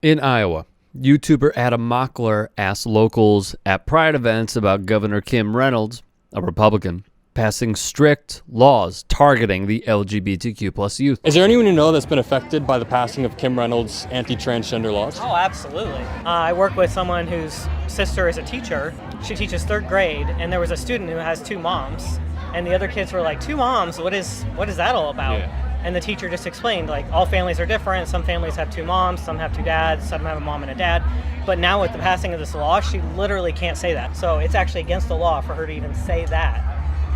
In Iowa, YouTuber Adam Mockler asked locals at Pride events about Governor Kim Reynolds, a Republican, passing strict laws targeting the LGBTQ plus youth. Is there anyone you know that's been affected by the passing of Kim Reynolds' anti-transgender laws? Oh, absolutely. I work with someone whose sister is a teacher. She teaches third grade, and there was a student who has two moms, and the other kids were like, two moms? What is that all about? Yeah. And the teacher just explained, like, all families are different. Some families have two moms, some have two dads, some have a mom and a dad. But now with the passing of this law, she literally can't say that. So it's actually against the law for her to even say that.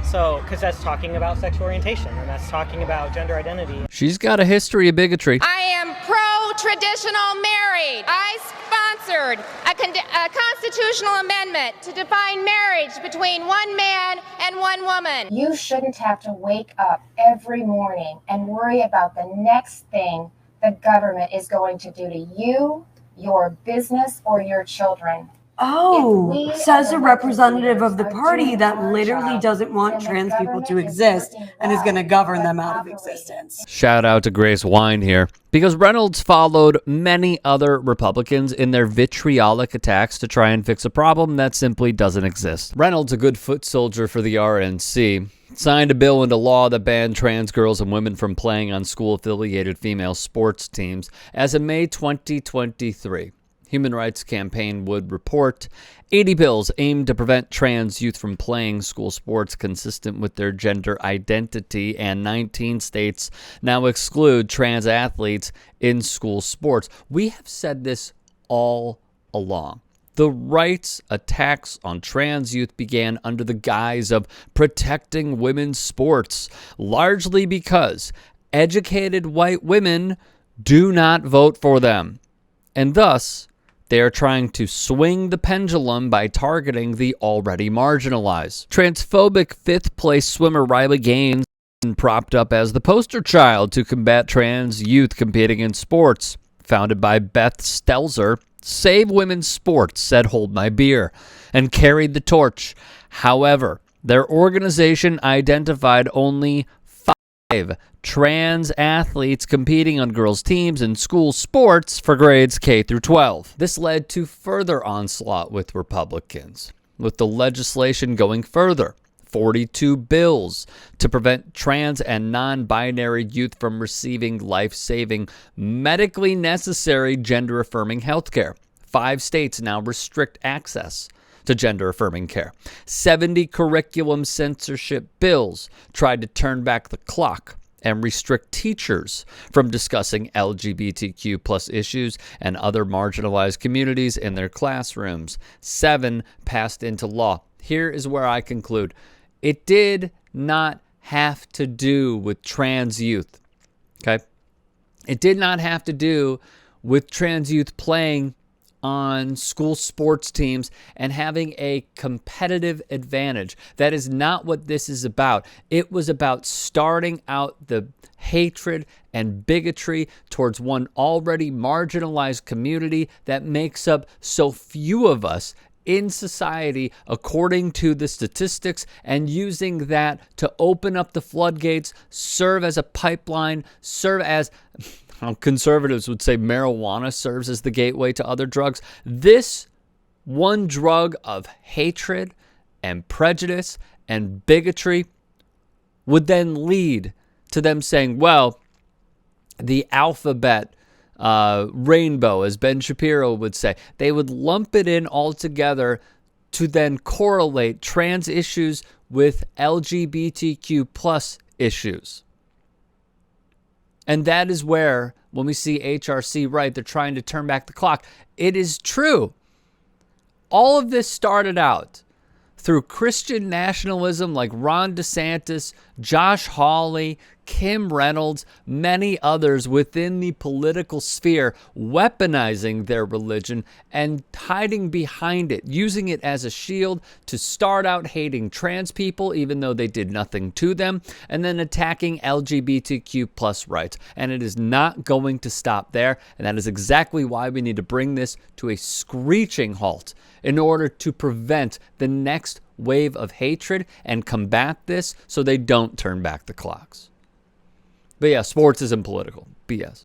So, because that's talking about sexual orientation, and that's talking about gender identity. She's got a history of bigotry. I am pro-traditional married. I sponsored a constitutional amendment to define marriage between one man and one woman. You shouldn't have to wake up every morning and worry about the next thing the government is going to do to you, your business, or your children. Oh, says a representative of the party that literally doesn't want trans people to exist and is going to govern them out of existence. Shout out to Grace Wine here, because Reynolds followed many other Republicans in their vitriolic attacks to try and fix a problem that simply doesn't exist. Reynolds, a good foot soldier for the RNC, signed a bill into law that banned trans girls and women from playing on school-affiliated female sports teams as of May 2023. Human Rights Campaign would report 80 bills aimed to prevent trans youth from playing school sports consistent with their gender identity, and 19 states now exclude trans athletes in school sports. We have said this all along. The right's attacks on trans youth began under the guise of protecting women's sports, largely because educated white women do not vote for them, and thus they are trying to swing the pendulum by targeting the already marginalized. Transphobic fifth-place swimmer Riley Gaines propped up as the poster child to combat trans youth competing in sports. Founded by Beth Stelzer, Save Women's Sports said, "Hold my beer," and carried the torch. However, their organization identified only 5 trans athletes competing on girls' teams in school sports for grades K through 12. This led to further onslaught with Republicans, with the legislation going further. 42 bills to prevent trans and non-binary youth from receiving life-saving, medically necessary gender-affirming health care. 5 states now restrict access to gender-affirming care. 70 curriculum censorship bills tried to turn back the clock and restrict teachers from discussing LGBTQ plus issues and other marginalized communities in their classrooms. 7 passed into law. Here is where I conclude. It did not have to do with trans youth, okay? It did not have to do with trans youth playing on school sports teams and having a competitive advantage. That is not what this is about. It was about starting out the hatred and bigotry towards one already marginalized community that makes up so few of us in society, according to the statistics, and using that to open up the floodgates, serve as a pipeline, serve as, conservatives would say, marijuana serves as the gateway to other drugs. This one drug of hatred and prejudice and bigotry would then lead to them saying, well, the alphabet rainbow, as Ben Shapiro would say, they would lump it in all together to then correlate trans issues with LGBTQ plus issues. And that is where, when we see HRC right, they're trying to turn back the clock. It is true. All of this started out through Christian nationalism like Ron DeSantis, Josh Hawley, Kim Reynolds, many others within the political sphere, weaponizing their religion and hiding behind it, using it as a shield to start out hating trans people, even though they did nothing to them, and then attacking LGBTQ plus rights. And it is not going to stop there. And that is exactly why we need to bring this to a screeching halt in order to prevent the next wave of hatred and combat this so they don't turn back the clocks. But yeah, sports isn't political. BS.